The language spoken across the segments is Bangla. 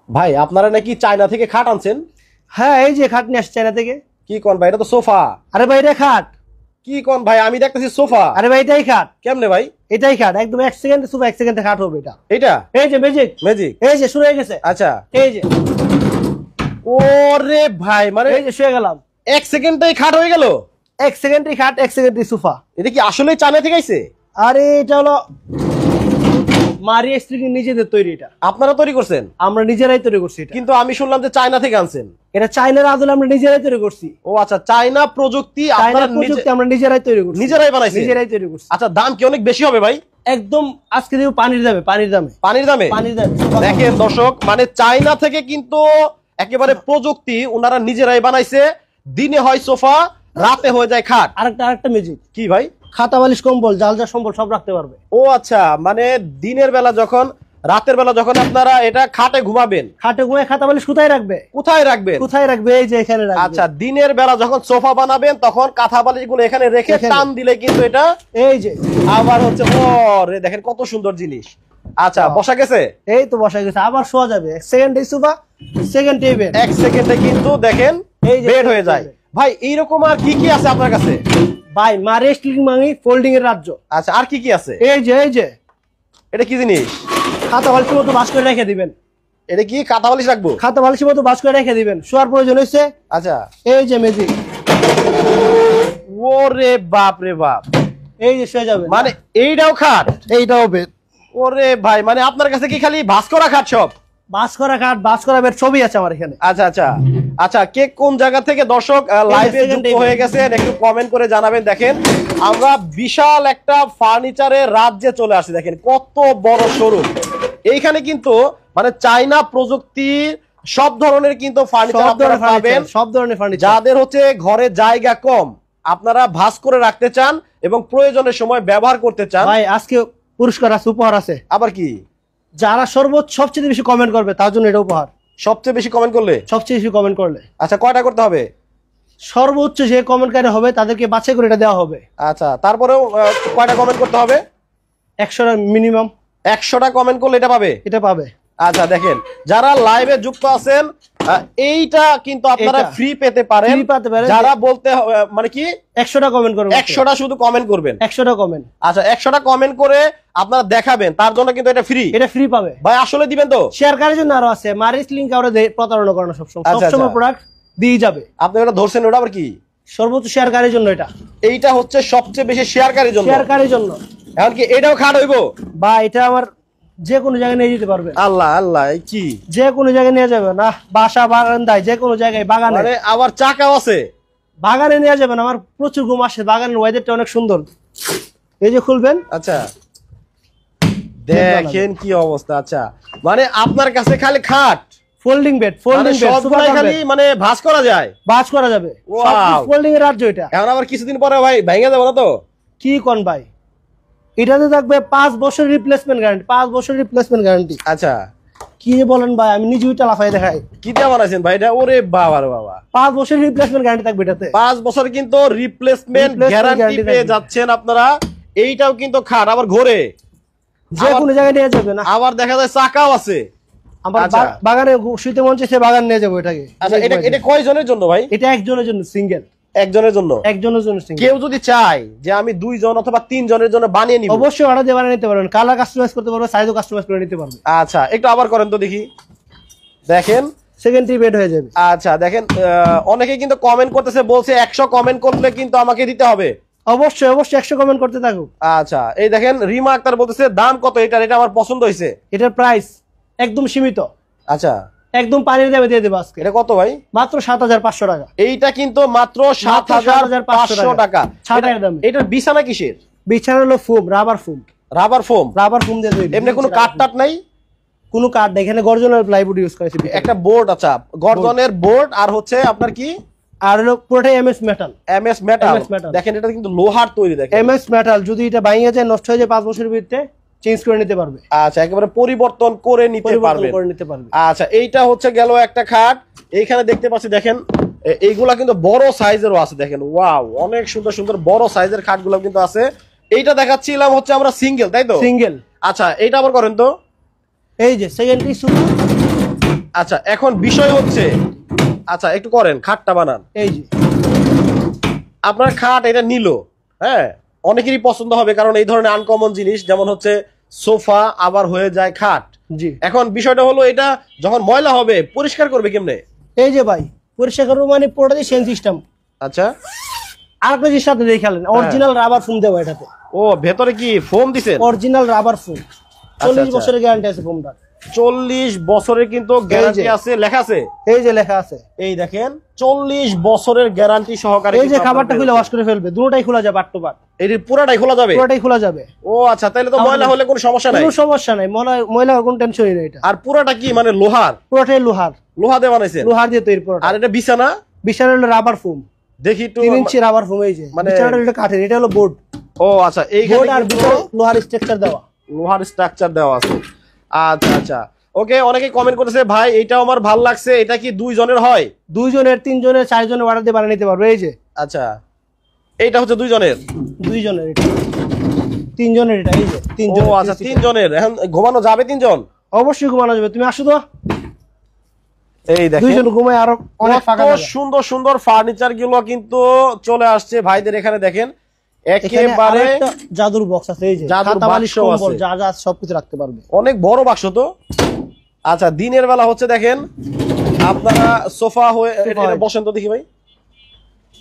ভাই আপনারা নাকি চায়না থেকে খাট আনছেন? হ্যাঁ, এই যে খাট নিয়ে আসছে চায়না থেকে। কি কোন ভাই, এটা তো সোফা। আরে ভাই এটা খাট। কি কোন ভাই, আমি দেখতেছি সোফা। আরে ভাই এটাই খাট। কেমনে ভাই? এটাই খাট, একদম 1 সেকেন্ডে সোফা, 1 সেকেন্ডে খাট হবে এটা। এটা এই যে ম্যাজিক ম্যাজিক। এই যে শুরু হয়ে গেছে। আচ্ছা, এই যে ওরে ভাই, মানে এই যে শুয়ে গেলাম। 1 সেকেন্ডেই খাট হয়ে গেল। 1 সেকেন্ডেই খাট, 1 সেকেন্ডেই সোফা। এটা কি আসলে চায়না থেকে আইছে? আরে এটা হলো মারিয়া স্ত্রী নিজেদের তৈরি, এটা আপনারা তৈরি করছেন? আমরা নিজেরাই তৈরি করছি এটা। কিন্তু আমি শুনলাম যে চায়না থেকে আনছেন। এটা চায়নার আদলে আমরা নিজেরাই তৈরি করছি। ও আচ্ছা, চায়না প্রযুক্তি চায়না আপনারা প্রযুক্তি আমরা নিজেরাই তৈরি করছি, নিজেরাই বানাইছেন? নিজেরাই তৈরি করছি। আচ্ছা, দাম কি অনেক বেশি হবে ভাই? একদম আজকে দিব পানির দামে, পানির দামে, পানির দামে? পানির দামে। দেখেন দর্শক, মানে চায়না থেকে কিন্তু একেবারে প্রযুক্তি ওনারা নিজেরাই বানাইছে। দিনে হয় সোফা, রাতে হয়ে যায় খাট। আরেকটা ম্যাজিক কি ভাই? খাতা বালিশ কম্বল জালজা সম্বল সব রাখতে পারবে। ও আচ্ছা, মানে দিনের বেলা যখন, রাতের বেলা যখন আপনারা এটা খাটে ঘুমাবেন, খাটে ঘুমায় খাতা বালিশ কোথায় রাখবে? কোথায় রাখবেন? কোথায় রাখবে? এই যে এখানে রাখবে। আচ্ছা, দিনের বেলা যখন সোফা বানাবেন তখন কাঁথা বালিশ গুলো এখানে রেখে এখানে। টান দিলে কিন্তু এটা এই যে আবার হচ্ছে, ও রে দেখেন কত সুন্দর জিনিস। আচ্ছা, বসা গেছে? এই তো বসা গেছে, আবার শোয়া যাবে। 1 সেকেন্ডে সোফা, সেকেন্ডে বেড। 1 সেকেন্ডে কিন্তু দেখেন এই যে বেড হয়ে যায়। ভাই এইরকম আর কি কি আছে আপনার কাছে? ভাই মারে স্টিলিং মাঙ্গি ফোল্ডিং এর রাজ্য। আচ্ছা, আর কি কি আছে? এই যে এটা কি জিনিস? খাতা বালিশের মতো বাস করে রেখে দিবেন। এটা কি কাঁথা বালিশ রাখবো? খাতা বালিশের মতো বাস করে রেখে দিবেন, শোয়ার প্রয়োজন হয়েছে। আচ্ছা, এই যে ম্যাজিক, ওরে বাপ রে বাপ, এই যে শুয়ে যাবে। মানে এইটাও খাট? এইটাও বেড। ওরে ভাই, মানে আপনার কাছে কি খালি ভাঁজ করা খাট সব? বাস করা খাট, বাস করা বেড সবই আছে আমার এখানে। আচ্ছা আচ্ছা আচ্ছা, কে কোন জায়গা থেকে দর্শক লাইভে যুক্ত হয়ে গেছেন একটু কমেন্ট করে জানাবেন। দেখেন আমরা বিশাল একটা ফার্নিচারের রাজ্যে চলে আসছি। দেখেন কত বড় শোরুম। এইখানে কিন্তু মানে চায়না প্রযুক্তি সব ধরনের কিন্তু ফার্নিচার আপনারা পাবেন। সব ধরনের ফার্নিচার। যাদের হচ্ছে ঘরে জায়গা কম, আপনারা ভাঁজ করে রাখতে চান এবং প্রয়োজনের সময় ব্যবহার করতে চান, ভাই আজকে পুরস্কার আছে, উপহার আছে। আবার কি? যারা সবচেয়ে বেশি কমেন্ট করবে তার জন্য এটা উপহার। সবচেয়ে বেশি কমেন্ট করলে? সবচেয়ে বেশি কমেন্ট করলে। আচ্ছা, কয়টা করতে হবে? সর্বোচ্চ যে কমেন্টকারী হবে তাদেরকে বাছাই করে এটা দেওয়া হবে। আচ্ছা, তারপরেও কয়টা কমেন্ট করতে হবে? 100টা মিনিমাম। 100টা কমেন্ট করলে এটা পাবে? এটা পাবে। আচ্ছা, দেখেন যারা লাইভে যুক্ত আছেন এইটা কিন্তু আপনারা ফ্রি পেতে পারেন। যারা বলতে মানে কি 100টা কমেন্ট করবেন, 100টা শুধু কমেন্ট করবেন। 100টা কমেন্ট। আচ্ছা, 100টা কমেন্ট করে আপনারা দেখাবেন, তার জন্য কিন্তু এটা ফ্রি। এটা ফ্রি পাবে ভাই, আসলে দিবেন তো? শেয়ারকারীর জন্য আরো আছে। মারিস লিংক আমরা প্রতারণা করে না, সবসময় প্রোডাক্ট দিয়ে যাবে। আপনি এটা ধরছেন, ওটা আবার কি? সর্বোচ্চ শেয়ারকারীর জন্য এটা। এইটা হচ্ছে সবচেয়ে বেশি শেয়ারকারীর জন্য। শেয়ারকারীর জন্য। এখন কি এটাও খাট হইবো? বা এটা আমার যে কোনো জায়গায় নিয়ে যেতে পারবে। আল্লাহ আল্লাহ, কি যে কোনো জায়গায় নিয়ে যাবে না, বাসা বারান্দায় যে কোনো জায়গায়, বাগানে। মানে আবার চাকাও আছে? বাগানে নিয়ে যাবেন, আমার প্রচুর ঘুম আসে। বাগানের ওয়েদারটা অনেক সুন্দর। এই যে খুলবেন। আচ্ছা, দেখেন কি অবস্থা। আচ্ছা, মানে আপনার কাছে খালি খাট, ফোল্ডিং বেড, ফোল্ডিং বেড সবগুলাই খালি মানে ভাঁজ করা যায়? ভাঁজ করা যাবে। ফোল্ডিং এর রাজ্য এটা। এখন আবার কিছুদিন পরে ভাই ভেঙে যাবে না তো? কি কোন ভাই, এটাতে থাকবে 5 বছর রিপ্লেসমেন্ট গ্যারান্টি। 5 বছর রিপ্লেসমেন্ট গ্যারান্টি। আচ্ছা, কি বলেন ভাই, আমি নিজে ওইটা লাফাই দেখাই। কি দিয়ে বানাইছেন ভাই এটা? ওরে বাবা রে বাবা, 5 বছর রিপ্লেসমেন্ট গ্যারান্টি থাকবে এটাতে। 5 বছর কিন্তু রিপ্লেসমেন্ট গ্যারান্টি পেয়ে যাচ্ছেন আপনারা। এইটাও কিন্তু খাট, আবার ঘোরে, যে কোনো জায়গায় নিয়ে যাবে না। আবার দেখা যায় চাকাও আছে। আমার বাগানে শুইতে মন চাইছে, বাগান নিয়ে যাবো এটাকে। আচ্ছা, এটা কয়জনের জন্য ভাই? এটা একজনের জন্য, সিঙ্গেল। একজনের জন্য? একজনের জন্য সিঙ্গেল। কেউ যদি চায় যে আমি 2 জন অথবা 3 জনের জন্য বানিয়ে নিব, অবশ্যই অর্ডার দিয়ে বানিয়ে নিতে পারবেন। কালার কাস্টমাইজ করতে পারবেন, সাইজও কাস্টমাইজ করে নিতে পারবেন। আচ্ছা, একটু আবার করেন তো দেখি। দেখেন সেকেন্ডারি বেড হয়ে যাবে। আচ্ছা, দেখেন অনেকে কিন্তু কমেন্ট করতেছে, বলছে 100 কমেন্ট করলে কিন্তু আমাকে দিতে হবে। অবশ্যই 100 কমেন্ট করতে থাকুক। আচ্ছা, এই দেখেন রিমা আক্তার বলতেছে দাম কত এটার? এটা আমার পছন্দ হয়েছে। এটার প্রাইস একদম সীমিত। আচ্ছা, একদম পানির দামে দিয়ে দেবো আজকে। এটা কত ভাই? মাত্র 7500 টাকা। এইটা কিন্তু মাত্র 7500 টাকা। ছাড়ের দামে। এটার বিছানা কিসের? বিছানা হলো foam, rubber foam. Rubber foam? Rubber foam দিয়ে তৈরি। এমনি কোনো কাট টাট নাই? কোনো কাট নেই, এখানে গর্জনের প্লাইউড ইউজ করেছি। একটা বোর্ড, আচ্ছা গর্জনের বোর্ড, আর হচ্ছে আপনার কি, আর হলো পুরোটাই এমএস মেটাল। MS metal. দেখেন এটা কিন্তু লোহার তৈরি। দেখেন এমএস মেটাল, যদি এটা ভাঙিয়ে যায়, নষ্ট হয়ে যায়, 5 বছরের ভিতরে চেঞ্জ করে নিতে পারবে। আচ্ছা, একেবারে পরিবর্তন করে নিতে পারবে। আচ্ছা, এইটা হচ্ছে গেল একটা খাট। এইখানে দেখতে পাচ্ছি, দেখেন এইগুলা কিন্তু বড় সাইজেরও আছে। দেখেন ওয়াও, অনেক সুন্দর সুন্দর বড় সাইজের খাটগুলো কিন্তু আছে। এইটা দেখাচ্ছিলাম হচ্ছে আমরা সিঙ্গেল, তাই তো? সিঙ্গেল। আচ্ছা, এইটা আবার করেন তো। এই যে সেকেন্ডারি সোফা। আচ্ছা এখন বিষয় হচ্ছে, আচ্ছা একটু করেন খাটটা বানান। এই যে আপনার খাট এটা নিল, হ্যাঁ অনেকেরই পছন্দ হবে, কারণ এই ধরনের আনকমন জিনিস যেমন হচ্ছে সোফা আবার হয়ে যায় খাট। জি এখন বিষয়টা হলো এটা যখন ময়লা হবে পরিষ্কার করবে কেমনে? এই যে ভাই পরিষ্কার করবো মানে পুরোটাই সেন সিস্টেম। আচ্ছা আরেকটা জিনিস সাথে দেখালেন, অরিজিনাল রাবার ফোম দেওয়া এটাতে। ও ভেতরে কি ফোম দিছেন? অরিজিনাল রাবার ফোম, 40 আচ্ছা। বছরের গ্যারান্টি আছে ফোমটা। 40 বছরের কিন্তু গ্যারান্টি আছে, লেখা আছে এই যে লেখা আছে, এই দেখেন 40 বছরের গ্যারান্টি সহকারে। এই যে খাবারটা খুলে ওয়াশ করে ফেলবে, দুটোটাই খোলা যাবে, পাট টু পাট এই পুরোটাই খোলা যাবে, পুরোটাই খোলা যাবে। ও আচ্ছা, তাহলে তো ময়লা হলে কোনো সমস্যা নাই, কোনো সমস্যা নাই, ময়লার কোনো টেনশনই নেই। এটা আর পুরোটা কি মানে লোহার? পুরোটাই লোহার, লোহা দিয়ে বানাইছেন? লোহার দিয়ে তৈরি পুরোটা। আর এটা বিছানা? বিশাল হলো রাবার ফোম, দেখি একটু 3 ইঞ্চি রাবার ফোম। এই যে মানে বিছানাটা এটা কাঠের, এটা হলো বোর্ড। ও আচ্ছা, এইখানে বোর্ড আর ভিতরে লোহার স্ট্রাকচার দেওয়া, লোহার স্ট্রাকচার দেওয়া আছে। আচ্ছা আচ্ছা ওকে, অনেকে কমেন্ট করেছে ভাই এটাও আমার ভালো লাগছে, এটা কি 2 জনের হয়? 2 জনের, 3 জনের, 4 জনের অর্ডার দিয়ে বানিয়ে নিতে পারবে। এই যে আচ্ছা এইটা হচ্ছে 2 জনের? 2 জনের এটা, 3 জনের এটা। এই যে 3 ও জনের। আচ্ছা 3 জনের। এখন ঘুমানো যাবে 3 জন? অবশ্যই ঘুমানো যাবে, তুমি আসো তো। এই 2 দেখেন জন ঘুমায়, আরো অনেক ফাঁকা কত জায়গা। সুন্দর সুন্দর ফার্নিচার গুলো কিন্তু চলে আসছে ভাইদের এখানে। দেখেন এখানে একেবারে আরেকটা জাদুর বক্স আছে, এই যে জাদুর খাতা বালিশ বাক্সও কম্বল আছে। যা যা আছে সবকিছু রাখতে পারবে। অনেক বড় বাক্স তো। আচ্ছা দিনের বেলা হচ্ছে দেখেন আপনারা সোফা হয়ে এটা বসেন তো দেখি ভাই।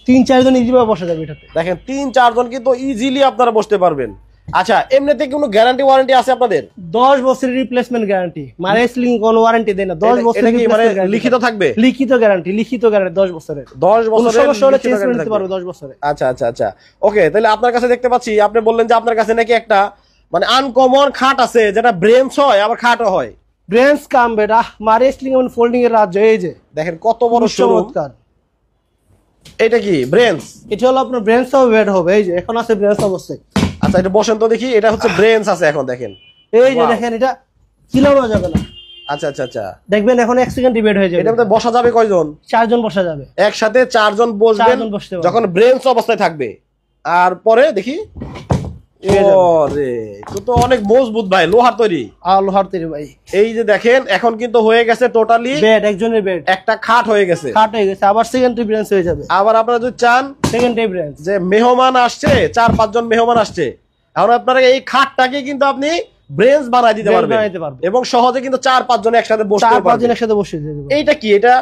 3-4 জন ইজি ভাবে বসা যাবে এটাতে। দেখেন 3-4 জন কিন্তু ইজিলি আপনারা বসতে পারবেন। আচ্ছা এমনিতে কোনো গ্যারান্টি ওয়ারেন্টি আছে আপনাদের? 10 বছরের রিপ্লেসমেন্ট গ্যারান্টি, মানে স্লিং কোনো ওয়ারেন্টি দেয় না। 10 বছরের কি মানে রিপ্লেসমেন্ট লিখিত থাকবে? লিখিত গ্যারান্টি, লিখিত গ্যারান্টি 10 বছরের। 10 বছরের সমস্যা হলে চেঞ্জ করে লিখিত নিতে guarantee পারবে থাকবে। 10 বছরে। আচ্ছা আচ্ছা আচ্ছা ওকে, তাহলে আপনার কাছে দেখতে পাচ্ছি আপনি বললেন যে আপনার কাছে নাকি একটা মানে আনকমন খাট আছে যেটা ব্রেঞ্চ হয় আবার খাটও হয়। ব্রেঞ্চ কাম বেটা, মারে স্লিং এন্ড ফোল্ডিং এর রাজ্য। এই যে দেখেন কত বড় শোরুম। চমৎকার। এটা কি ব্রেঞ্চ? এটা হলো আপনার ব্রেঞ্চ হবে, বেড হবে। এই যে এখন আছে ব্রেঞ্চ অবস্থায়। আচ্ছা এটা বসেন তো দেখি, এটা হচ্ছে ব্রেঞ্চ আছে এখন দেখেন। এই যে Wow. দেখেন, এটা কিলানো যাবে না, আচ্ছা আচ্ছা আচ্ছা, দেখবেন এখন 1 সেকেন্ড ডিবেট হয়ে যাবে। এটার মধ্যে বসা যাবে কয়জন? 4 জন বসা যাবে, একসাথে 4 জন বসবেন 4 জন বসতে পারবে। যখন ব্রেঞ্চ অবস্থায় থাকবে। আর পরে দেখি, ওরে তো অনেক মজবুত ভাই, লোহার তৈরি। লোহার তৈরি ভাই। এই যে দেখেন এখন কিন্তু হয়ে গেছে টোটালি বেড, একজনের বেড, একটা খাট হয়ে গেছে। খাট হয়ে গেছে। আবার সেকেন্ডারি ব্রেঞ্চ হয়ে যাবে। আবার আপনারা যদি চান সেকেন্ডারি ব্রেঞ্চ, যে মেহমান আসছে, 4-5 জন মেহমান আসছে, এখন আপনারা এই খাটটাকে কিন্তু আপনি ব্রেঞ্চ বানাই দিতে Branch পারবেন বানাইতে পারবে। এবং সহজে কিন্তু 4-5 জন একসাথে বসতে 4-5 পারবে। জন একসাথে বসে যেতে পারবে। এইটা কি? এটা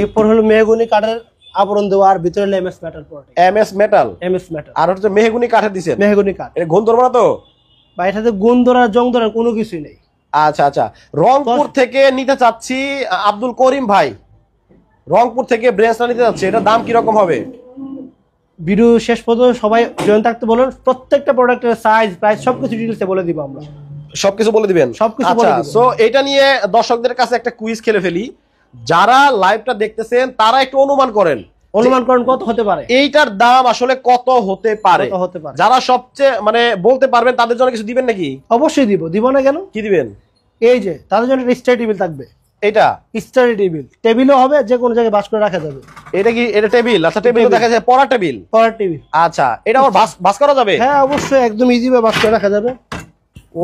এরপর হলো মেহগনি কাঠের আবরণ দেওয়া, আর ভিতরে MS metal product. MS metal, MS metal আর হচ্ছে মেহগুনি কাঠের দিছেন। মেহগনি কাঠ। এটা ঘুণ ধরবে না তো? বা এটাতে গুণ ধরার, জং ধরার কোনো কিছুই নেই। আচ্ছা আচ্ছা, রংপুর থেকে নিতে চাচ্ছি আব্দুল করিম ভাই, রংপুর থেকে ব্রেঞ্চটা নিতে চাচ্ছি, এটা দাম কি রকম হবে? ভিডিও শেষ পর্যন্ত সবাই জয়েন থাকতে বলুন, প্রত্যেকটা প্রোডাক্টের সাইজ, প্রাইস সবকিছু ডিটেইলসে বলে দিব আমরা। সবকিছু বলে দিবেন? সবকিছু বলে আচ্ছা, দিবেন। সো এটা নিয়ে দর্শকদের কাছে একটা কুইজ খেলে ফেলি। যারা লাইভটা দেখতেছেন তারা একটু অনুমান করেন, অনুমান করেন কত হতে পারে, এইটার দাম আসলে কত হতে পারে। কত হতে পারে। যারা সবচেয়ে মানে বলতে পারবেন তাদের জন্য কিছু দিবেন নাকি? অবশ্যই দিব না কেন? কি দিবেন? এই যে তাদের জন্য স্টাডি টেবিল থাকবে। এটা স্টাডি টেবিল, টেবিলও হবে, যে কোনো জায়গায় বাস করে রাখা যাবে। এটা কি? এটা টেবিল? আচ্ছা টেবিল টেবিল। দেখা যায়, পড়া টেবিল। পড়ার টেবিল। আচ্ছা এটা আবার বাস করা যাবে? হ্যাঁ অবশ্যই, একদম ইজি ভাবে বাস করে রাখা যাবে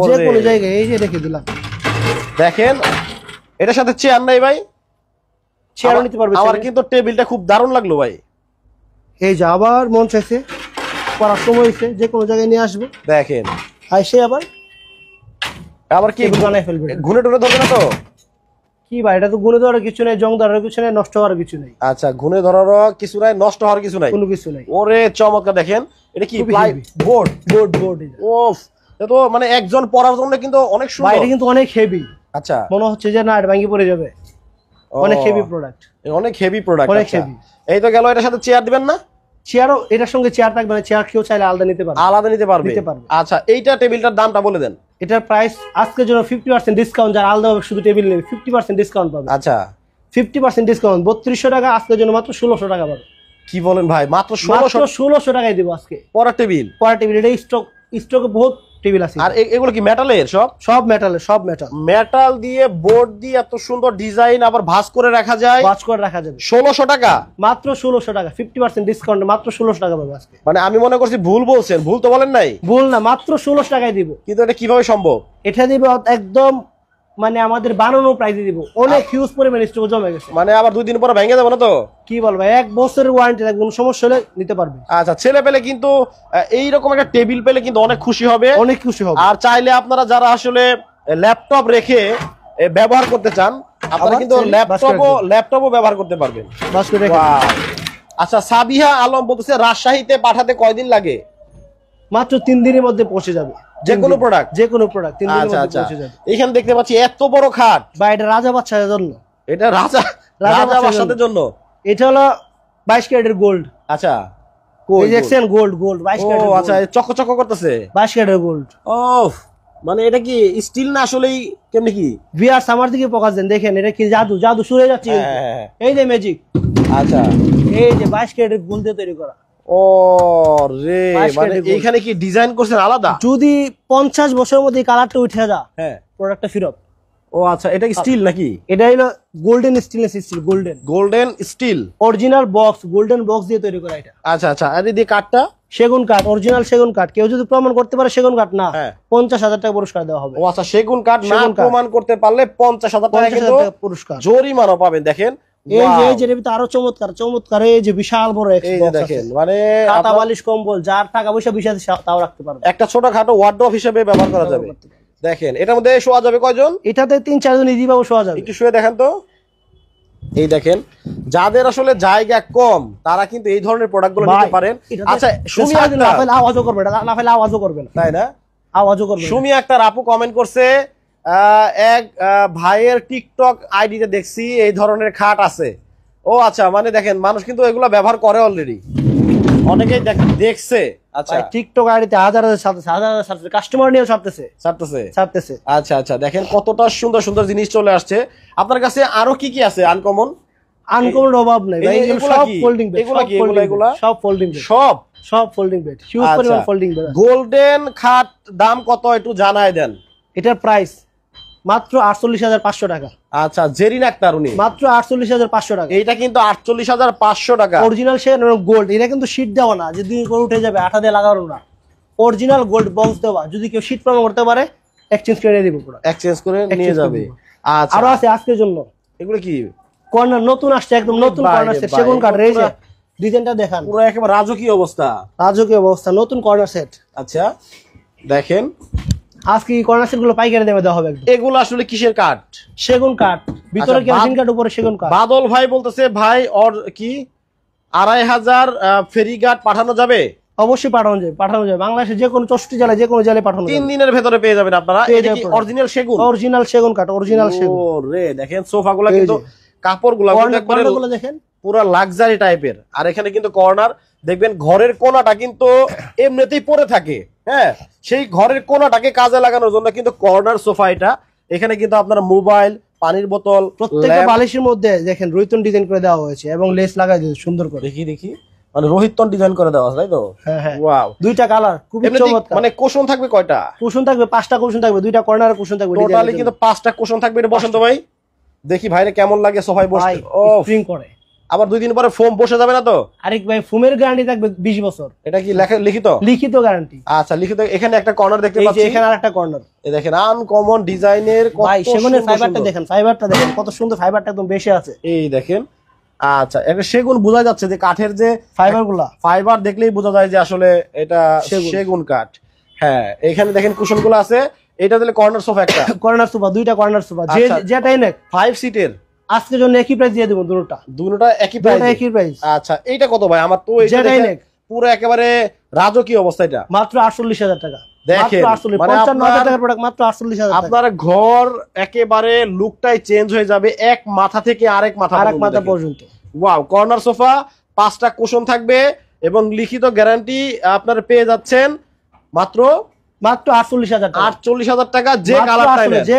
যে ওরে, কোনো জায়গায়। এই যে রেখে দিলাম। দেখেন এটার সাথে চেয়ার নাই ভাই? চেয়ারও নিতে পারবে। আমার কিন্তু টেবিলটা খুব দারুণ লাগলো ভাই। এই যে আবার মন চাইছে, পড়ার সময় হয়েছে, যে কোনো জায়গায় নিয়ে আসবে, দেখেন আইসে আবার আবার কি টেবিল বানায় ফেলবে। ঘুরে টুরে ধরবে না তো? কি ভাই, এটা তো গুণে দেওয়ার কিছু নেই, জং দেওয়ার কিছু নেই, নষ্ট হওয়ার কিছু নেই, আচ্ছা ঘুরে ধরারও কিছু নাই, নষ্ট হওয়ার কিছু নাই, কোনো কিছু নেই। ওরে চমৎকার। দেখেন এটা কি? খুবই ply heavy। Board? Board board ওফ, এটা তো মানে একজন পড়ার জন্য কিন্তু অনেক সুন্দর। বাইরে কিন্তু অনেক হেভি, আচ্ছা মনে হচ্ছে যে না এটা ভাঙি পড়ে যাবে। অনেক হেভি প্রোডাক্ট, অনেক হেভি প্রোডাক্ট, অনেক heavy। এই তো গেল। এটার সাথে চেয়ার দিবেন না? চেয়ারও, এটার সঙ্গে চেয়ার থাকবে না, চেয়ার কেউ চাইলে আলাদা নিতে পারবে, আলাদা নিতে পারবে? নিতে পারবে। আচ্ছা এইটা টেবিলটার দামটা বলে দেন। এটার প্রাইস আজকের জন্য 50% ডিসকাউন্ট, যারা আলাদা শুধু টেবিল নেবে 50% ডিসকাউন্ট পাবে। আচ্ছা 50% ডিসকাউন্ট 3200 টাকা, আজকের জন্য মাত্র 1600 টাকা পাবে। কি বলেন ভাই? মাত্র মাত্র 1600? 1600 টাকায় দিব আজকে। পড়া টেবিল? পরের টেবিল, এটা স্টকে বহুত টেবিল আছে। আর এগুলো কি মেটালের? সব মেটালের, সব মেটাল। মেটাল দিয়ে বোর্ড দিয়ে এত সুন্দর ডিজাইন, আবার ভাঁজ করে রাখা যায়। ওয়াচ করে রাখা যাবে। 1600 টাকা? মাত্র 1600 টাকা, 50% ডিসকাউন্ট, মাত্র 1600 টাকা পাবে আজকে। মানে আমি মনে করছি ভুল বলছেন, ভুল তো বলেন নাই। ভুল না, মাত্র 1600 টাকায় দিব। কিন্তু এটা কিভাবে সম্ভব? এটা দিবে একদম মানে আমাদের বানানো প্রাইসে দিব, অনেক হিউজ পরিমাণ স্টক জমে গেছে। মানে আবার 2 দিন পরে ভেঙে যাবে না তো? কি বলবো, 1 বছরের ওয়ারেন্টি থাকবে, কোনো সমস্যা হলে নিতে পারবে। আচ্ছা, ছেলে পেলে কিন্তু এইরকম একটা টেবিল পেলে কিন্তু অনেক খুশি হবে, অনেক খুশি হবে। আর চাইলে আপনারা যারা আসলে ল্যাপটপ রেখে ব্যবহার করতে চান, আপনারা আবার কিন্তু ল্যাপটপও ব্যবহার করতে পারবেন। বাস করে রেখে। Wow! আচ্ছা, সাবিহা আলম বলতেছে রাজশাহীতে পাঠাতে কয়দিন লাগে? মাত্র 3 দিনের মধ্যে পৌঁছে যাবে, যে কোনো প্রোডাক্ট? যে কোনো প্রোডাক্ট 3 দিনের আচ্ছা মধ্যে আচ্ছা, পৌঁছে যাবে। এখানে দেখতে পাচ্ছি এত বড় খাট। বা এটা রাজা বাদশাহের জন্য, এটা রাজা বাদশাদের জন্য। এটা হলো 22 ক্যারেটের গোল্ড। আচ্ছা, এই দেখছেন গোল্ড 22 ও ক্যারেটের। আচ্ছা, চকচক করতেছে 22 ক্যারেটের গোল্ড। ও মানে এটা কি স্টিল না আসলেই কেমনে কি? ভিউয়ার্স আমার দিকে ফোকাস দেন, দেখেন এটা কি জাদু, জাদু শুরু হয়ে যাচ্ছে। হ্যাঁ। এই যে ম্যাজিক। আচ্ছা, এই যে 22 ক্যারেটের গোল্ড দিয়ে তৈরি করা। ও রে, 22 মানে ক্যারেটের gold। এইখানে কি ডিজাইন করছেন আলাদা? যদি 50 বছরের মধ্যে কালারটা উঠে যায়, হ্যাঁ। প্রোডাক্টটা ফেরত। ও আচ্ছা, এটা কি স্টিল নাকি? এটা হলো golden stainless steel, golden still original box, golden box দিয়ে তৈরি করা এটা। আচ্ছা আচ্ছা, আর এই দিয়ে কাঠটা? সেগুন কাঠ, অরিজিনাল সেগুন কাঠ। কেউ যদি প্রমাণ করতে পারে সেগুন কাঠ না, হ্যাঁ। 50,000 টাকা পুরস্কার দেওয়া হবে। ও আচ্ছা, সেগুন কাঠ না সেগুন কাঠ। প্রমাণ করতে পারলে 50,000 টাকা 50,000 কিন্তু টাকা পুরস্কার। জরিমানা পাবেন। দেখেন এই যে Wow! এই যে এর ভিতরে আরো চমৎকার এই যে বিশাল বড় এই যে দেখেন, মানে খাতা আপনার বালিশ কম্বল, যার টাকা পয়সা বেশি আছে তাও রাখতে পারবে। একটা ছোটখাটো ওয়ার্ডরোব হিসেবে ব্যবহার করা যাবে। দেখেন, এটার মধ্যে শোয়া যাবে কয়জন? এটাতে 3-4 জন ইজি ভাবে শোয়া যাবে। একটু শুয়ে দেখেন তো। এই দেখেন, যাদের আসলে জায়গা কম তারা কিন্তু এই ধরনের প্রোডাক্টগুলো নিতে পারেন। আচ্ছা, সুমি আক্তার, লাফাইলে আওয়াজও করবে না, লাফাইলে আওয়াজও করবে না, তাই না? আওয়াজও করবে না। সুমি আক্তার আপু কমেন্ট করছে, এক ভাইয়ের টিকটক আইডিতে দেখছি এই ধরনের খাট আছে। ও আচ্ছা, মানে দেখেন মানুষ কিন্তু এগুলো ব্যবহার করে অলরেডি, অনেকেই দেখছে। আচ্ছা, টিকটক আইডিতে হাজার হাজার কাস্টমার নিয়ে ছাড়তেছে। আচ্ছা আচ্ছা, দেখেন কতটা সুন্দর সুন্দর জিনিস চলে আসছে। আপনার কাছে আরো কি কি আছে আনকমন? আনকমন অভাব নাই ভাই, এগুলা সব কি? Folding bed. এগুলা কি? এগুলা সব ফোল্ডিং বেড, সব ফোল্ডিং বেড, হিউজ পরিমাণ ফোল্ডিং বেড। গোল্ডেন খাট দাম কত একটু জানায় দেন। এটার প্রাইস মাত্র 48,500 টাকা। আচ্ছা, জেরিন আক্তার উনি মাত্র 48,500 টাকা। এইটা কিন্তু 48,500 টাকা। অরিজিনাল সে গোল্ড, এটা কিন্তু শীট দেওয়া না যে 2 করে উঠে যাবে, আঠা দিয়ে লাগানো না, অরিজিনাল গোল্ড বক্স দেওয়া। যদি কেউ শীট প্রমাণ করতে পারে এক্সচেঞ্জ করে দিব, পুরো এক্সচেঞ্জ করে নিয়ে যাবে। আচ্ছা, আরো আছে আজকের জন্য। এগুলো কি? কর্নার নতুন আসছে, একদম নতুন কর্নার সেট, সেগুন কাঠ। এই যে ডিজাইনটা দেখান, পুরো একেবারে রাজকীয় অবস্থা, রাজকীয় অবস্থা, নতুন কর্নার সেট। আচ্ছা, দেখেন আজকে এই কর্নার সেট গুলো পাইকারি দামে দেওয়া হবে একদম। এগুলো আসলে কিসের কাঠ? সেগুন কাঠ, ভিতরে কেরোসিন কাঠ, উপরে সেগুন কাঠ। বাদল ভাই বলতেছে, ভাই ওর কি 2,500 ফেরিঘাট পাঠানো যাবে? অবশ্যই পাঠানো যাবে। বাংলাদেশে যে কোনো 64 জেলায়, যে কোনো জেলায় পাঠানো 3 যাবে। দিনের ভেতরে পেয়ে যাবেন আপনারা। এটা কি অরিজিনাল সেগুন? অরিজিনাল সেগুন কাঠ, অরিজিনাল সেগুন। ও রে, দেখেন সোফাগুলো কিন্তু কাপড়গুলো একবারে কর্নারগুলো দেখেন, পুরো লাক্সারি টাইপের। আর এখানে কিন্তু কর্নার দেখবেন, ঘরের কোণাটা কিন্তু এমনিতেই পড়ে থাকে, হ্যাঁ, সেই ঘরের কোণাটাকে কাজে লাগানোর জন্য কিন্তু কর্নার সোফা এটা। এখানে কিন্তু আপনার মোবাইল, পানির বোতল, প্রত্যেকটা বালিশের মধ্যে দেখেন রুইতন ডিজাইন করে দেওয়া হয়েছে এবং লেস লাগাই দিয়েছে সুন্দর করে। দেখি মানে রোহিতন ডিজাইন করে দেওয়া আছে, তাই তো? হ্যাঁ, ওয়াও, 2টা কালার, খুবই চমৎকার। মানে কুশন থাকবে কয়টা? কুশন থাকবে 5টা কুশন থাকবে, 2টা কর্নারে কুশন থাকবে। টোটালি কিন্তু 5টা কুশন থাকবে। এটা বসন্ত ভাই, দেখি ভাইরে কেমন লাগে সোফায় বসতে। ও স্প্রিং করে, আবার 2 দিন পরে ফোম বসে যাবে না তো? আরেক ভাই ফোমের গ্যারান্টি থাকবে 20 বছর। এটা কি লিখিত? লিখিত গ্যারান্টি। আচ্ছা, লিখিত। এখানে একটা কর্নার দেখতে এই যে পাচ্ছি, এখানে আরেকটা কর্নার। এই দেখেন আনকমন ডিজাইনের ভাই সেগুনের ফাইবারটা দেখেন, ফাইবারটা দেখেন কত সুন্দর, ফাইবারটা একদম বেশি আছে। এই দেখেন। আচ্ছা, একটা সেগুন বোঝা যাচ্ছে যে কাঠের যে ফাইবার দেখলেই বোঝা যায় যে আসলে এটা সেগুন কাঠ। হ্যাঁ, এখানে দেখেন কুশনগুলো আছে। এটা দিলে কর্নার সোফা, একটা কর্নার সোফা, 2টা কর্নার সোফা, যেটাই নেক 5 সিটের। আজকের জন্য একই প্রাইস দিয়ে দেব, দুটোটা একই প্রাইস। আচ্ছা, এইটা কত ভাই? আমার তো যেটাই নেক পুরো একেবারে রাজকীয় অবস্থা। এটা মাত্র 48,000 টাকা। দেখেন, মানে 55,000 টাকার প্রোডাক্ট মাত্র 48,000 টাকা। আপনার ঘর একেবারে লুকটাই চেঞ্জ হয়ে যাবে, এক মাথা থেকে আরেক মাথা পর্যন্ত। ওয়াও, কর্নার সোফা, 5টা কুশন থাকবে এবং লিখিত গ্যারান্টি আপনারা পেয়ে যাচ্ছেন মাত্র 48,000 টাকা। 48,000 টাকা। যে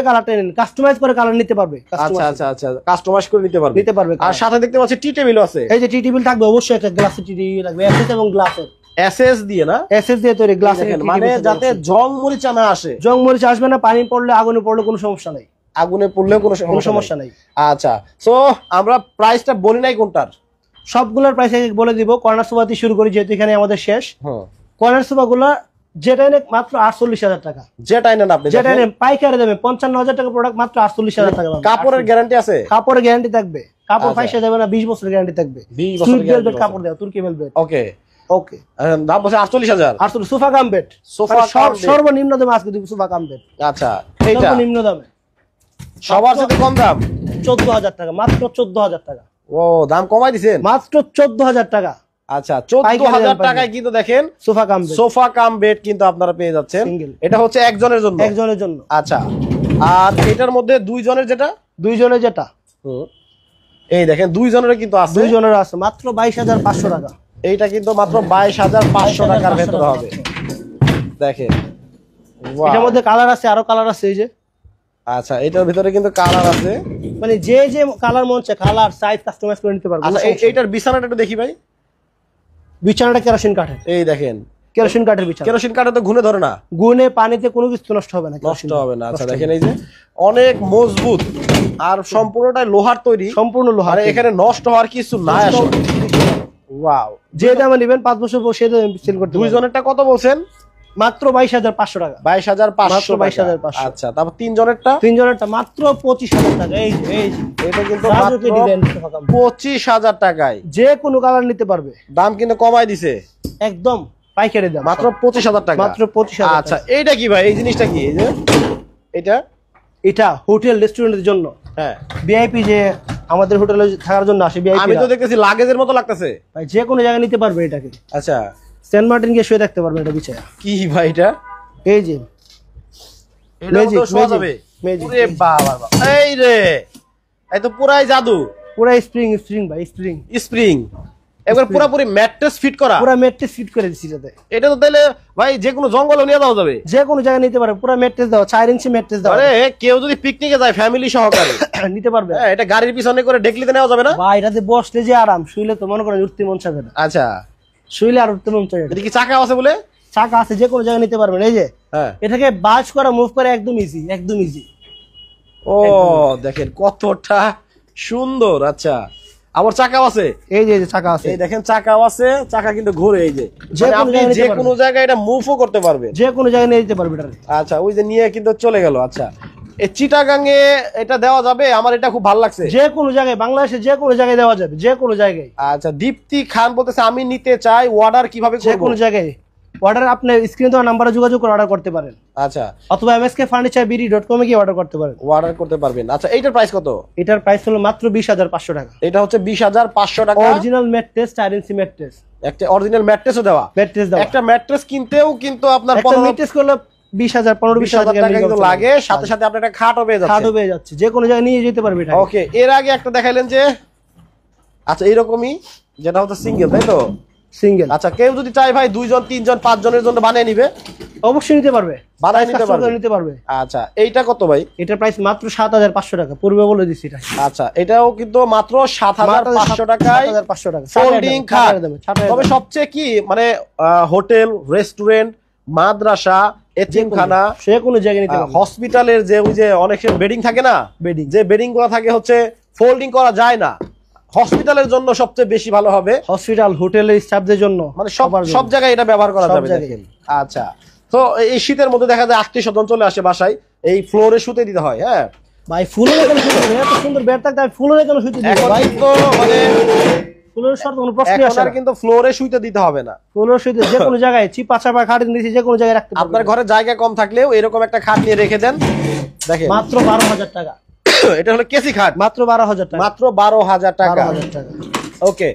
কালারটা নেন, কাস্টমাইজ করে কালার নিতে পারবে। আচ্ছা, কাস্টমাইজ করে নিতে পারবে। আর সাথে দেখতে পাচ্ছি টি টেবিলও আছে। এই যে টি টেবিল থাকবে, অবশ্যই একটা গ্লাসের টি টেবিল লাগবে, এসএস এবং গ্লাসের। এসএস দিয়ে না? এসএস দিয়ে তৈরি গ্লাসের, মানে যাতে জং মরিচা না আসে। জং মরিচ আসবে না, পানি পড়লে, আগুনে পড়লে কোনো সমস্যা নাই। আগুনে পড়লেও কোনো সমস্যা নাই। আচ্ছা, সো আমরা প্রাইসটা বলি নাই কোনটার, সবগুলোর প্রাইস বলে দিব। কর্নার সোফা দিয়ে শুরু করি, যেহেতু এখানে আমাদের শেষ। কর্নার সোফা গুলা যেটা নেন মাত্র 48,000 টাকা। যেটাই নেন আপনি, যেটা নেন পাইকারি দামে 55,000 টাকা প্রোডাক্ট মাত্র 48,000 টাকা। কাপড়ের গ্যারান্টি আছে? কাপড়ের গ্যারান্টি থাকবে, কাপড় পয়সা যাবে না, 20 বছরের গ্যারান্টি থাকবে। 20 বছরের সুইট ভেলভেট গ্যারান্টি কাপড় দেওয়া, তুর্কি ভেলভেট। ওকে ওকে, দাম বলছে 48,000। আর sofa cum bed, sofa cum bed সর্বনিম্ন দামে আজকে দিব সোফা কাম বেড। আচ্ছা, এইটা সর্বনিম্ন দামে সবার সাথে কম দাম 14,000 টাকা, মাত্র 14,000 টাকা। ও, দাম কমাই দিছেন মাত্র 14,000 টাকা। আচ্ছা, 14,000 টাকায় কিন্তু দেখেন sofa cum bed, sofa cum bed কিন্তু আপনারা পেয়ে যাচ্ছেন। Single। এটা হচ্ছে একজনের জন্য, একজনের জন্য। আচ্ছা, আর এটার মধ্যে দুইজনের যেটা, দুইজনের যেটা, এই দেখেন দুইজনের কিন্তু আছে, দুইজনের আছে মাত্র 22,500 টাকা। এইটা কিন্তু মাত্র 22,500 টাকার ভেতরে হবে। দেখেন, Wow! এটার মধ্যে কালার আছে, আরো কালার আছে। এই যে, আচ্ছা, এটার ভিতরে কিন্তু কালার আছে, মানে যে যে কালার মন চায় কালার সাইজ কাস্টমাইজ করে নিতে পারবে। আচ্ছা, এইটার বিছানাটা একটু দেখি ভাই। বিছানাটা কেরোসিন কাঠের, এই দেখেন কেরোসিন কাঠের বিছানা। কেরোসিন কাঠে তো ঘুনে ধরে না, গুনে পানিতে কোনো কিছু নষ্ট হবে না, নষ্ট হবে না। আচ্ছা, দেখেন এই যে অনেক মজবুত আর সম্পূর্ণটাই লোহার তৈরি, সম্পূর্ণ লোহা। আর এখানে নষ্ট হওয়ার কিছু নাই আসলে। ওয়াও, যে দামে নেবেন 5 বছর পর সে দামে সেল করতে পারবেন। দুইজনেরটা কত বলছেন? মাত্র 22,500 টাকা। 22,500 টাকা। 22,500। আচ্ছা, তারপর তিনজনেরটা? তিনজনেরটা মাত্র 25,000 টাকা। এই যে, এই যে, এটা কিন্তু রাজকীয় ডিজাইন সোফা কাম। 25,000 টাকায় যে কোনো কালার নিতে পারবে, দাম কিন্তু কমাই দিছে একদম পাইকারি দাম, মাত্র 25,000 টাকা। মাত্র 25,000। আচ্ছা, এইটা কি ভাই? এই জিনিসটা কি? এই যে এটা, এটা হোটেল রেস্টুরেন্টের জন্য, হ্যাঁ, ভিআইপি যে আমাদের হোটেলে থাকার জন্য আসে ভিআইপি। আমি তো দেখতেছি লাগেজের মতো লাগতেছে ভাই যে কোনো জায়গায় নিতে পারবে এটাকে। আচ্ছা, সেন্ট মার্টিন গিয়ে শুয়ে দেখতে পারবে এটা বিছায়া। কি ভাই এটা? এই যে এটা তো শোয়া যাবে। ওরে বাবা বাবা, এই রে, এই তো পুরাই জাদু। পুরো স্প্রিং, স্প্রিং ভাই, স্প্রিং স্প্রিং একবার পুরোপুরি ম্যাট্রেস ফিট করা। পুরো ম্যাট্রেস ফিট করে দিছি এটাতে। এটা তো তাহলে ভাই যে কোনো জঙ্গলে নিয়ে যাওয়া যাবে, যে কোনো জায়গায় নিতে পারবে। পুরো ম্যাট্রেস দাও, 4 ইঞ্চি ম্যাট্রেস দাও। আরে কেউ যদি পিকনিকে যায় ফ্যামিলি সহকারে নিতে পারবে। হ্যাঁ, এটা গাড়ির পিছনে করে ডেকলিতে নেওয়া যাবে না ভাই এটাতে বসলে যে আরাম, শুইলে তো মনে করেন উঠতে মন চাবে না। আচ্ছা, শুইলে আর উঠতে মন চাবে না। এটা কি চাকা আছে বলে? চাকা আছে, যে কোনো জায়গায় নিতে পারবেন। এই যে হ্যাঁ, এটাকে বাজ করা, মুভ করা একদম ইজি, একদম ইজি। ও দেখেন কতটা সুন্দর। আচ্ছা, আবার চাকাও আছে। এই যে চাকা আছে, এই দেখেন চাকাও আছে, চাকা কিন্তু ঘুরে। এই যে যে মানে কোনো আপনি জায়গায় যে নিতে কোনো জায়গায় এটা মুভও করতে পারবেন, যে কোনো জায়গায় নিয়ে যেতে পারবে এটা। আচ্ছা, ওই যে নিয়ে কিন্তু চলে গেল। আচ্ছা, এই চিটাগাং এ এটা দেওয়া যাবে? আমার এটা খুব ভালো লাগছে। যে কোনো জায়গায়, বাংলাদেশে যে কোনো জায়গায় দেওয়া যাবে, যে কোনো জায়গায়। আচ্ছা, দীপ্তি খান বলতেছে আমি নিতে চাই, অর্ডার কিভাবে যে করব? কোনো জায়গায় অর্ডার আপনি স্ক্রিনে দেওয়া নাম্বারে যোগাযোগ করে অর্ডার করতে পারেন, আচ্ছা, অথবা mskfurniturebd.com এ গিয়ে অর্ডার করতে পারেন। অর্ডার করতে পারবেন। আচ্ছা, এইটার প্রাইস কত? এটার প্রাইস হলো মাত্র 20,500 টাকা। এটা হচ্ছে 20,500 টাকা। অরিজিনাল ম্যাট্রেস, 4 ইঞ্চি ম্যাট্রেস, একটা অরিজিনাল ম্যাট্রেসও দেওয়া। ম্যাট্রেস দাও। একটা ম্যাট্রেস কিনতেও কিন্তু আপনার একটা ম্যাট্রেস করলে 20,000 15-20,000 টাকা কিন্তু লাগে, সাথে সাথে আপনি একটা খাটও পেয়ে যাচ্ছেন। খাটও পেয়ে যাচ্ছে, যে কোনো জায়গায় নিয়ে যেতে পারবে এটা। ওকে, এর আগে একটা দেখাইলেন যে, আচ্ছা এইরকমই, যেটা হচ্ছে সিঙ্গেল, তাই তো? সিঙ্গেল। আচ্ছা, কেউ যদি চায় ভাই 2 জন 3 জন 5 জনের জন্য বানিয়ে নিবে, অবশ্যই নিতে পারবে, বানায় নিতে কাস্টমার পারবে। নিতে পারবে। আচ্ছা, এইটা কত ভাই? এটার প্রাইস মাত্র 7,500 টাকা, পূর্বে বলে দিছি এটা। আচ্ছা, এটাও কিন্তু মাত্র 7,500 টাকায় 7,500 টাকা ফোল্ডিং খাট। তবে সবচেয়ে কি মানে হোটেল, রেস্টুরেন্ট, মাদ্রাসা, এতিমখানা, সে কোনো জায়গায় নিতে পারবে। হসপিটালের যে ওই যে অনেক বেডিং থাকে না, বেডিং, যে বেডিং গুলো থাকে হচ্ছে ফোল্ডিং করা যায় না, হসপিটালের জন্য সবচেয়ে বেশি ভালো হবে। হসপিটাল, হোটেলের স্টাফদের জন্য, মানে সব জায়গায় এটা ব্যবহার করা সব যাবে। জায়গায়। দেখেন, আচ্ছা, তো এই শীতের মধ্যে দেখা যায় আত্মীয় স্বজন চলে আসে বাসায়, এই ফ্লোরে শুতে দিতে হয়। হ্যাঁ ভাই, ফুলের কেন শুতে দিবে? এত সুন্দর বেড থাকতে আমি ফুলের কেন শুতে দিব এখন ভাই? কিন্তু মানে ফুলের শর্ত কোনো প্রশ্ন এখন আসে আর না। কিন্তু ফ্লোরে শুতে দিতে হবে না। ফুলের শুতে যে কোনো জায়গায় চিপা চাপা খাটের নিচে যে কোনো জায়গায় রাখতে পারবেন। আপনার ঘরে জায়গা কম থাকলেও এরকম একটা খাট নিয়ে রেখে দেন। দেখেন, মাত্র 12,000 টাকা, এটা হলো কেসি খাট, মাত্র 12,000 টাকা, মাত্র 12,000 টাকা। 12,000 টাকা। ওকে,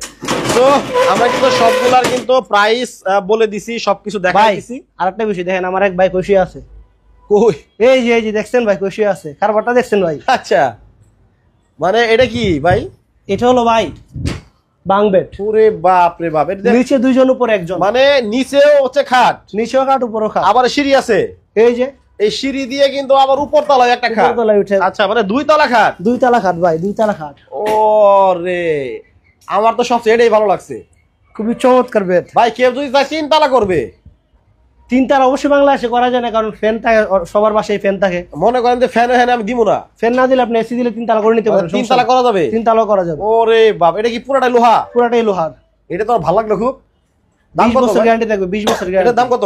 তো আমরা কিন্তু সবগুলার কিন্তু প্রাইস বলে দিছি, সবকিছু দেখাই ভাই দিছি। আরেকটা বিষয় দেখেন, আমার এক ভাই কষি আছে। কই? এই যে দেখছেন ভাই, কষি আছে, কারবারটা দেখছেন ভাই? আচ্ছা, মানে এটা কি ভাই? এটা হলো ভাই বাং বেড। ওরে বাপ রে বাপ, এটা নিচে 2 জন, উপরে 1 জন, মানে নিচেও হচ্ছে খাট, নিচেও খাট উপরেও খাট। আবার সিঁড়ি আছে। এই যে এই সিঁড়ি দিয়ে কিন্তু আবার উপর তলায় একটা খাট। উপরতলায় উঠে আচ্ছা, মানে 2 তলা খাট। 2 তলা খাট ভাই, 2 তলা খাট। ও রে, আমার তো সবচেয়ে এটাই ভালো লাগছে খুবই চমৎকার বেড ভাই। কেউ যদি চায় 3 তলা করবে, 3 তলা অবশ্যই বাংলাদেশে করা যায় না, কারণ ফ্যান থাকে, সবার বাসায় ফ্যান থাকে। মনে করেন যে ফ্যান হ্যান আমি দিব না, ফ্যান না দিলে আপনি এসি দিলে 3 তলা করে নিতে পারেন। 3 তলা করা যাবে? 3 তলা করা যাবে। ওরে বাপ, এটা কি পুরাটাই লোহা? পুরাটাই লোহার। এটা তো ভালো লাগলো খুব। দাম 20 কত বছর ভাই? গ্যারান্টি থাকবে, 20 বছর এটার গ্যারান্টি। দাম কত?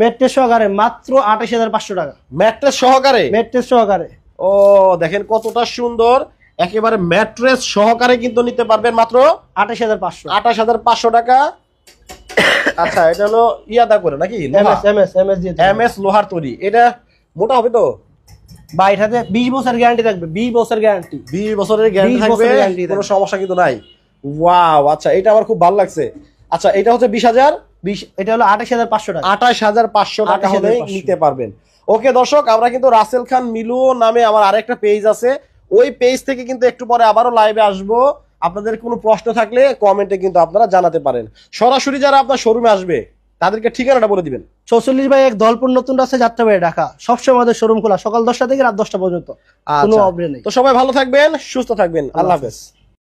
ম্যাট্রেস সহকারে মাত্র 28,500 টাকা। ম্যাট্রেস সহকারে? ম্যাট্রেস সহকারে। ও দেখেন কতটা সুন্দর, একেবারে ম্যাট্রেস সহকারে কিন্তু নিতে পারবেন মাত্র 28,500। 28,500 টাকা। আচ্ছা এটা হলো ইয়াদা করে নাকি? এমএস দিয়ে এমএস লোহার তৈরি। এটা মোটা হবে তো ভাই? এটাতে 20 বছর গ্যারান্টি থাকবে। 20 বছর গ্যারান্টি। 20 বছরের গ্যারান্টি 20 থাকবে, বছরের guarantee কোনো থাকবে। সমস্যা কিন্তু নাই। ওয়াও, আচ্ছা এটা আমার খুব ভালো লাগছে। আচ্ছা এটা হচ্ছে 20,000, এটা হলো 28,500 টাকা। 28,500 টাকা হলে 28,500 নিতে পারবেন। ওকে দর্শক, আমরা কিন্তু রাসেল খান মিলু নামে আমার আরেকটা পেজ আছে, ওই পেজ থেকে কিন্তু একটু পরে আবারও লাইভে আসবো। আপনাদের কোনো প্রশ্ন থাকলে কমেন্টে কিন্তু আপনারা জানাতে পারেন। সরাসরি যারা আপনার শোরুমে আসবে তাদেরকে ঠিকানাটা বলে দিবেন। 44/1 দলপুর নতুন রাস্তা, যাত্রাবাড়ি, ঢাকা। সবসময় আমাদের শোরুম খোলা, সকাল 10টা থেকে রাত 10টা পর্যন্ত। কোনো আচ্ছা, অবরে নেই। তো সবাই ভালো থাকবেন, সুস্থ থাকবেন, আল্লাহ হাফেজ।